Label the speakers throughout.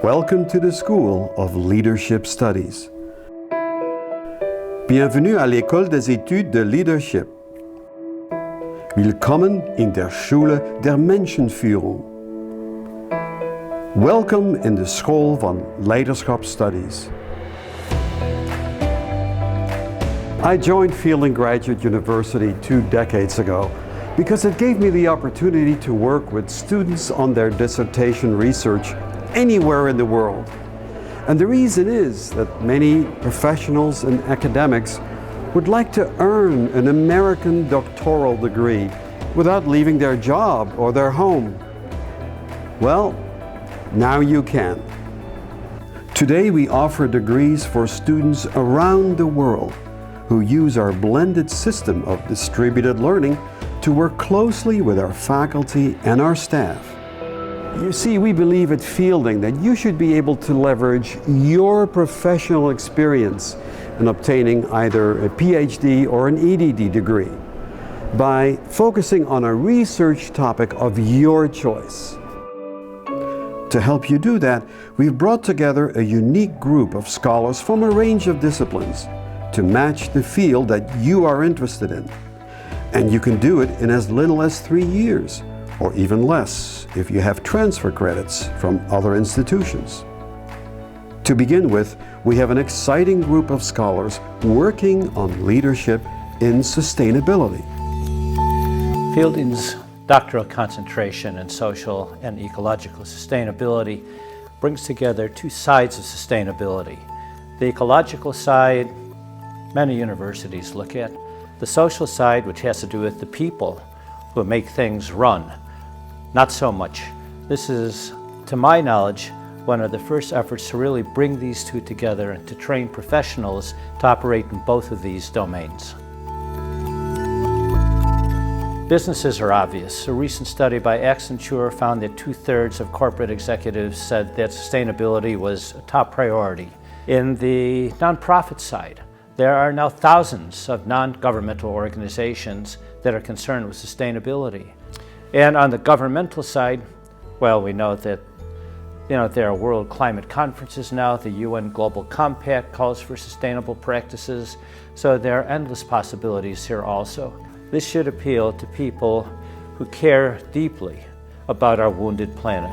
Speaker 1: Welcome to the School of Leadership Studies. Bienvenue à l'École des Études de Leadership. Willkommen in der Schule der Menschenführung. Welcome in de School van Leiderschap Studies. I joined Fielding Graduate University 2 decades ago because it gave me the opportunity to work with students on their dissertation research anywhere in the world. And the reason is that many professionals and academics would like to earn an American doctoral degree without leaving their job or their home. Well, now you can. Today we offer degrees for students around the world who use our blended system of distributed learning to work closely with our faculty and our staff. You see, we believe at Fielding that you should be able to leverage your professional experience in obtaining either a PhD or an EDD degree by focusing on a research topic of your choice. To help you do that, we've brought together a unique group of scholars from a range of disciplines to match the field that you are interested in. And you can do it in as little as 3 years, or even less if you have transfer credits from other institutions. To begin with, we have an exciting group of scholars working on leadership in sustainability.
Speaker 2: Fielding's doctoral concentration in social and ecological sustainability brings together two sides of sustainability. The ecological side, many universities look at. The social side, which has to do with the people who make things run. Not so much. This is, to my knowledge, one of the first efforts to really bring these two together and to train professionals to operate in both of these domains. Businesses are obvious. A recent study by Accenture found that 2/3 of corporate executives said that sustainability was a top priority. In the nonprofit side, there are now thousands of non-governmental organizations that are concerned with sustainability. And on the governmental side, well, we know that there are world climate conferences now. The UN Global Compact calls for sustainable practices. So there are endless possibilities here also. This should appeal to people who care deeply about our wounded planet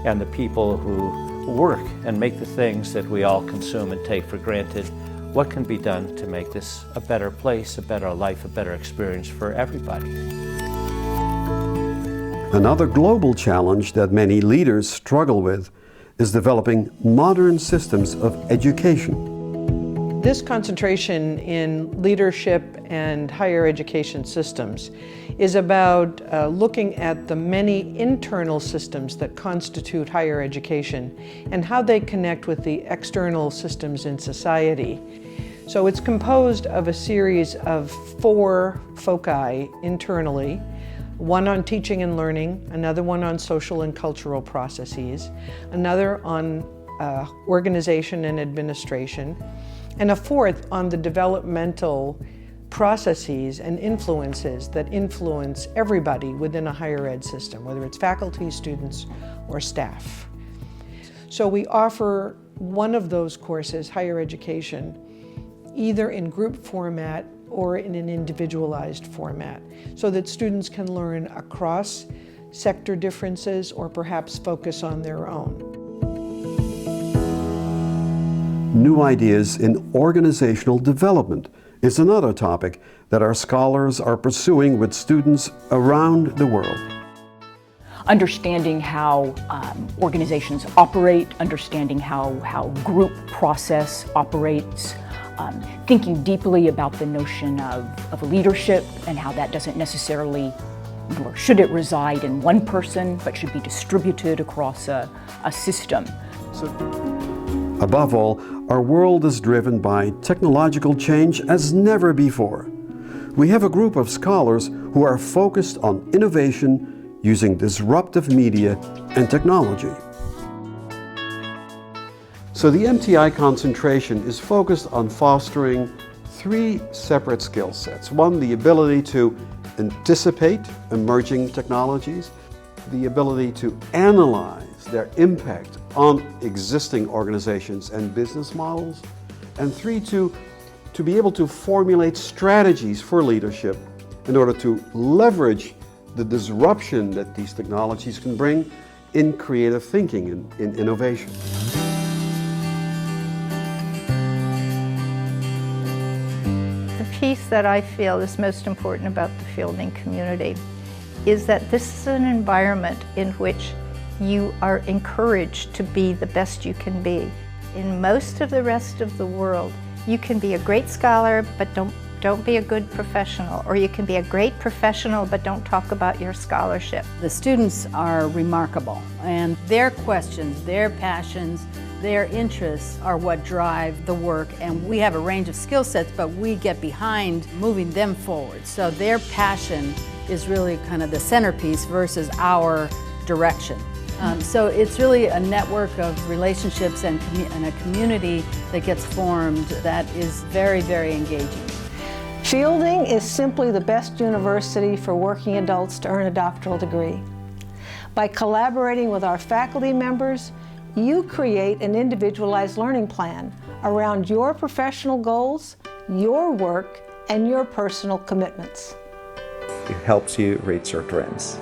Speaker 2: and the people who work and make the things that we all consume and take for granted. What can be done to make this a better place, a better life, a better experience for everybody?
Speaker 1: Another global challenge that many leaders struggle with is developing modern systems of education.
Speaker 3: This concentration in leadership and higher education systems is about looking at the many internal systems that constitute higher education and how they connect with the external systems in society. So it's composed of a series of 4 foci internally. One on teaching and learning, another one on social and cultural processes, another on organization and administration, and a 4th on the developmental processes and influences that influence everybody within a higher ed system, whether it's faculty, students, or staff. So we offer one of those courses, higher education, either in group format or in an individualized format, so that students can learn across sector differences or perhaps focus on their own.
Speaker 1: New ideas in organizational development is another topic that our scholars are pursuing with students around the world.
Speaker 4: Understanding how organizations operate, understanding how group process operates, thinking deeply about the notion of leadership and how that doesn't necessarily, nor should it reside in one person, but should be distributed across a system.
Speaker 1: Above all, our world is driven by technological change as never before. We have a group of scholars who are focused on innovation using disruptive media and technology. So the MTI concentration is focused on fostering 3 separate skill sets. One, the ability to anticipate emerging technologies, the ability to analyze their impact on existing organizations and business models. And 3, to be able to formulate strategies for leadership in order to leverage the disruption that these technologies can bring in creative thinking and in innovation.
Speaker 5: The piece that I feel is most important about the fielding community is that this is an environment in which you are encouraged to be the best you can be. In most of the rest of the world, you can be a great scholar, but don't be a good professional, or you can be a great professional, but don't talk about your scholarship.
Speaker 6: The students are remarkable, and their questions, their passions, their interests are what drive the work, and we have a range of skill sets, but we get behind moving them forward. So their passion is really kind of the centerpiece versus our direction. So it's really a network of relationships and a community that gets formed that is very, very engaging.
Speaker 7: Fielding is simply the best university for working adults to earn a doctoral degree. By collaborating with our faculty members, you create an individualized learning plan around your professional goals, your work, and your personal commitments.
Speaker 8: It helps you reach your dreams.